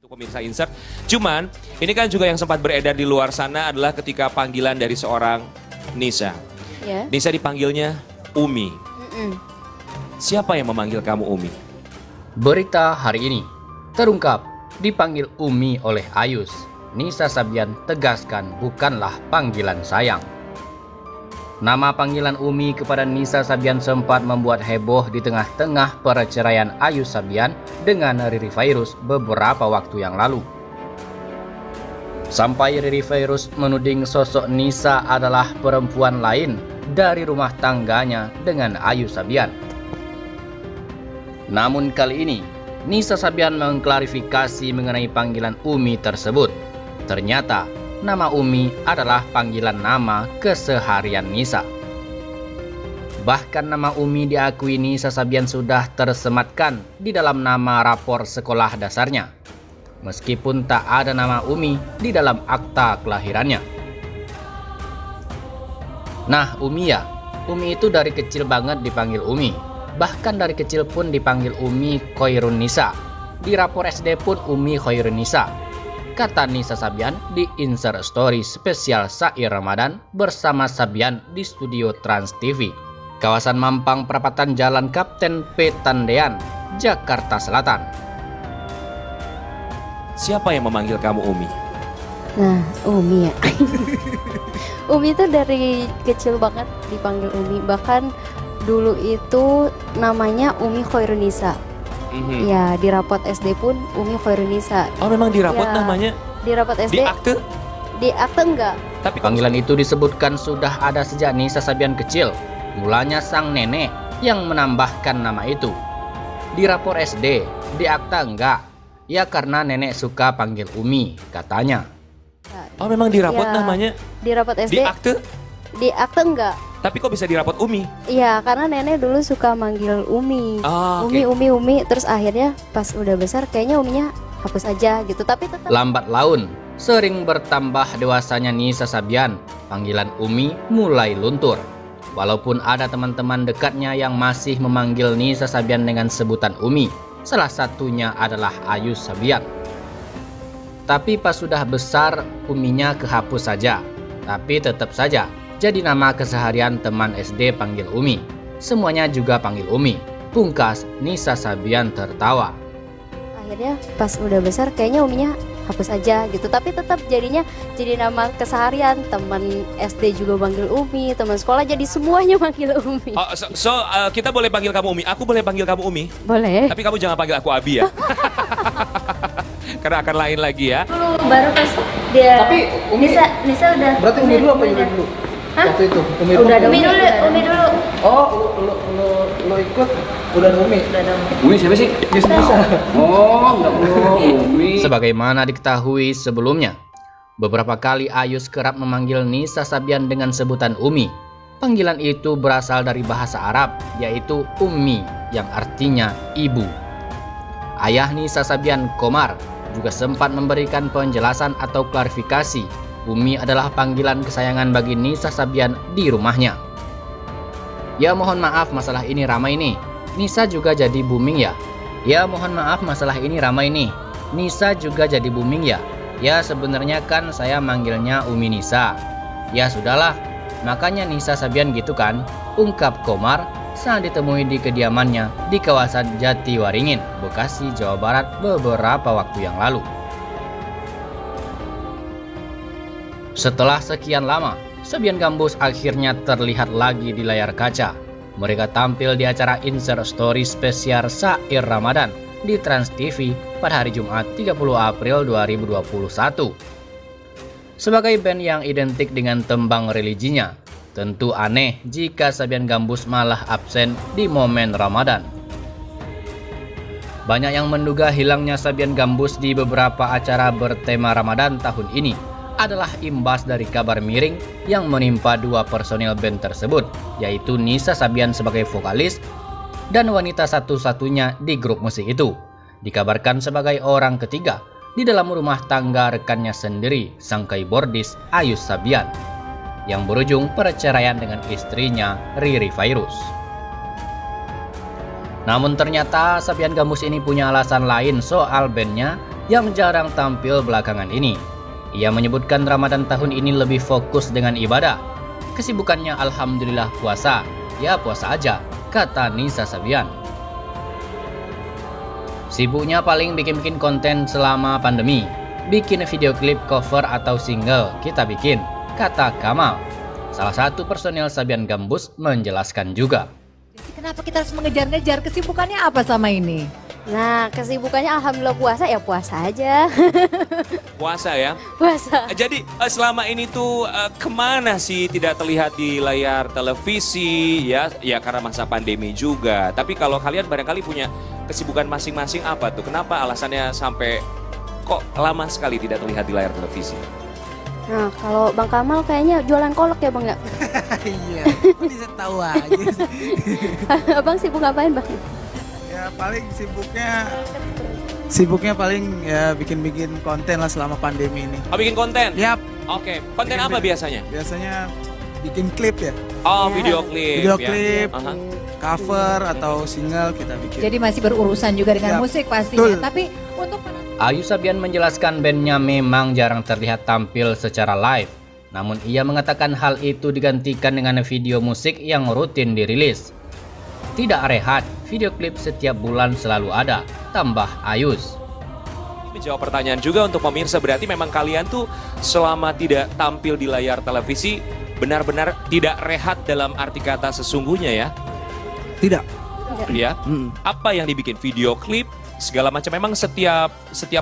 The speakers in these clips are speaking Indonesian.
Untuk pemirsa Insert. Cuman ini kan juga yang sempat beredar di luar sana adalah ketika panggilan dari seorang Nisa. Ya. Nisa dipanggilnya Umi. Siapa yang memanggil kamu Umi? Berita hari ini terungkap dipanggil Umi oleh Ayus. Nisa Sabian tegaskan bukanlah panggilan sayang. Nama panggilan Umi kepada Nisa Sabian sempat membuat heboh di tengah-tengah perceraian Ayus Sabian dengan Riri Virus beberapa waktu yang lalu. Sampai Riri Virus menuding sosok Nisa adalah perempuan lain dari rumah tangganya dengan Ayus Sabian. Namun kali ini, Nisa Sabian mengklarifikasi mengenai panggilan Umi tersebut. Ternyata, nama Umi adalah panggilan nama keseharian Nisa. Bahkan nama Umi diakui Nisa Sabian sudah tersematkan di dalam nama rapor sekolah dasarnya. Meskipun tak ada nama Umi di dalam akta kelahirannya. Nah, Umi ya. Umi itu dari kecil banget dipanggil Umi. Bahkan dari kecil pun dipanggil Umi Khairun Nisa. Di rapor SD pun Umi Khairun Nisa. Kata Nisa Sabian di Insert Story spesial Syair Ramadan bersama Sabian di studio Trans TV, kawasan Mampang Perapatan Jalan Kapten P. Tandean, Jakarta Selatan. Siapa yang memanggil kamu Umi? Nah, Umi ya. Umi itu dari kecil banget dipanggil Umi. Bahkan dulu itu namanya Umi Khairunisa. Ya, di rapot SD pun Umi Khairunisa. Oh, memang di rapot Ya, namanya? Di rapot SD. Di akte? Di akte enggak. Tapi Panggilan itu disebutkan sudah ada sejak Nisa Sabian kecil. Mulanya sang nenek yang menambahkan nama itu. Di rapor SD, di akta enggak. Ya karena nenek suka panggil Umi, katanya. Oh, memang di rapot Ya, namanya? Di rapot SD. Di akte? Di akte enggak. Tapi kok bisa di rapot Umi? Iya, karena nenek dulu suka manggil Umi. Oh, Umi. Terus akhirnya pas udah besar kayaknya Uminya hapus aja gitu. Tapi tetap Lambat laun, sering bertambah dewasanya Nisa Sabian, panggilan Umi mulai luntur. Walaupun ada teman-teman dekatnya yang masih memanggil Nisa Sabian dengan sebutan Umi, salah satunya adalah Ayus Sabian. Tapi pas sudah besar, Uminya kehapus saja. Tapi tetap saja jadi nama keseharian teman SD panggil Umi. Semuanya juga panggil Umi. Pungkas Nisa Sabian tertawa. akhirnya pas udah besar kayaknya Uminya hapus aja gitu. Tapi tetap jadinya jadi nama keseharian. Teman SD juga manggil Umi, teman sekolah jadi semuanya manggil Umi. Oh, kita boleh panggil kamu Umi. Aku boleh panggil kamu Umi. Boleh. Tapi kamu jangan panggil aku Abi ya. Karena akan lain lagi ya. Baru pas dia. Tapi Umi, Nisa udah. berarti Umi dulu apa Yuli dulu? Hah? Waktu itu Umi Udah dulu. ada Umi dulu. Oh, lo ikut udah ada Umi. Udah ada Umi. Umi siapa sih? Bisa. Oh, enggak perlu Umi. Sebagaimana diketahui sebelumnya, beberapa kali Ayus kerap memanggil Nisa Sabian dengan sebutan Umi. Panggilan itu berasal dari bahasa Arab, yaitu Ummi, yang artinya ibu. Ayah Nisa Sabian, Komar, juga sempat memberikan penjelasan atau klarifikasi. Umi adalah panggilan kesayangan bagi Nisa Sabian di rumahnya. Ya mohon maaf masalah ini ramai nih. Nisa juga jadi booming ya. Ya mohon maaf masalah ini ramai nih. Nisa juga jadi booming ya. Ya sebenarnya kan saya manggilnya Umi Nisa. Ya sudahlah. Makanya Nisa Sabian gitu kan. Ungkap Komar saat ditemui di kediamannya di kawasan Jatiwaringin, Bekasi, Jawa Barat beberapa waktu yang lalu. Setelah sekian lama, Sabian Gambus akhirnya terlihat lagi di layar kaca. Mereka tampil di acara Insert Story spesial Syair Ramadan di Trans TV pada hari Jumat 30 April 2021. Sebagai band yang identik dengan tembang religinya, tentu aneh jika Sabian Gambus malah absen di momen Ramadan. Banyak yang menduga hilangnya Sabian Gambus di beberapa acara bertema Ramadan tahun ini adalah imbas dari kabar miring yang menimpa dua personil band tersebut, yaitu Nisa Sabian sebagai vokalis dan wanita satu-satunya di grup musik itu, dikabarkan sebagai orang ketiga di dalam rumah tangga rekannya sendiri, sang keyboardis Ayus Sabian, yang berujung perceraian dengan istrinya Riri Virus. Namun ternyata Sabian Gambus ini punya alasan lain soal bandnya yang jarang tampil belakangan ini. Ia menyebutkan Ramadan tahun ini lebih fokus dengan ibadah. Kesibukannya alhamdulillah puasa. Ya puasa aja, kata Nisa Sabian. Sibuknya paling bikin-bikin konten selama pandemi. Bikin video klip, cover atau single, kita bikin, kata Kamal. Salah satu personil Sabian Gambus menjelaskan juga. Kenapa kita harus mengejar-ngejar, kesibukannya apa sama ini? Nah, kesibukannya alhamdulillah puasa, ya puasa aja. Puasa ya? Puasa. Jadi selama ini tuh kemana sih tidak terlihat di layar televisi ya? Ya karena masa pandemi juga. Tapi kalau kalian barangkali punya kesibukan masing-masing apa tuh? Kenapa alasannya sampai kok lama sekali tidak terlihat di layar televisi? Nah, kalau Bang Kamal kayaknya jualan kolak ya Bang ya? Iya, bisa tahu aja sih. Abang sibuk ngapain Bang? Ya paling sibuknya paling ya bikin-bikin konten lah selama pandemi ini. Oh bikin konten? Yap. Oke, konten Bikin apa biasanya? Biasanya bikin klip ya. Oh Ya. video klip. Video ya. klip, Aha. cover atau single kita bikin. Jadi masih berurusan juga dengan Ya, musik pastinya. betul. Tapi untuk Ayu Sabian menjelaskan bandnya memang jarang terlihat tampil secara live. Namun ia mengatakan hal itu digantikan dengan video musik yang rutin dirilis. Tidak rehat, video klip setiap bulan selalu ada, tambah Ayus. Menjawab pertanyaan juga untuk pemirsa, berarti memang kalian tuh selama tidak tampil di layar televisi benar-benar tidak rehat dalam arti kata sesungguhnya ya? Tidak. Ya. Apa yang dibikin? Video klip segala macam, memang setiap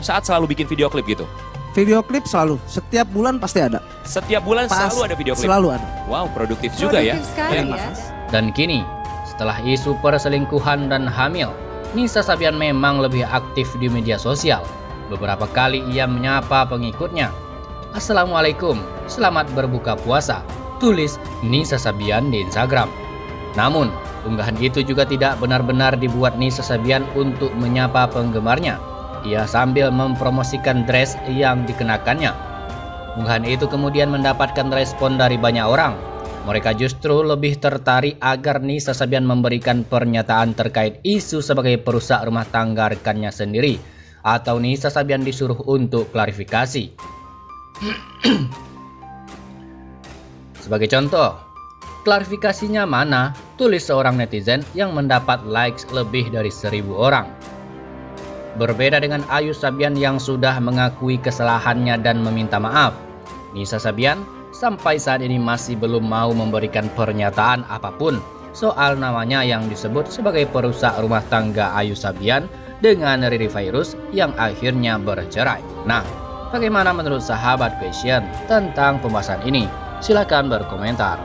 saat selalu bikin video klip gitu? Video klip selalu, setiap bulan pasti ada. Setiap bulan selalu ada video klip? Selalu ada. Wow, produktif juga ya. sekali Ya. ya. Dan kini, setelah isu perselingkuhan dan hamil, Nisa Sabian memang lebih aktif di media sosial. Beberapa kali ia menyapa pengikutnya. Assalamualaikum, selamat berbuka puasa, tulis Nisa Sabian di Instagram. Namun, unggahan itu juga tidak benar-benar dibuat Nisa Sabian untuk menyapa penggemarnya. Ia sambil mempromosikan dress yang dikenakannya. Unggahan itu kemudian mendapatkan respon dari banyak orang. Mereka justru lebih tertarik agar Nisa Sabian memberikan pernyataan terkait isu sebagai perusak rumah tangga rekannya sendiri, atau Nisa Sabian disuruh untuk klarifikasi. Sebagai contoh, klarifikasinya mana? Tulis seorang netizen yang mendapat likes lebih dari 1000 orang. Berbeda dengan Ayu Sabian yang sudah mengakui kesalahannya dan meminta maaf, Nisa Sabian sampai saat ini masih belum mau memberikan pernyataan apapun soal namanya yang disebut sebagai perusak rumah tangga Ayu Sabian dengan Riri Virus yang akhirnya bercerai. Nah, bagaimana menurut sahabat Question tentang pembahasan ini? Silakan berkomentar.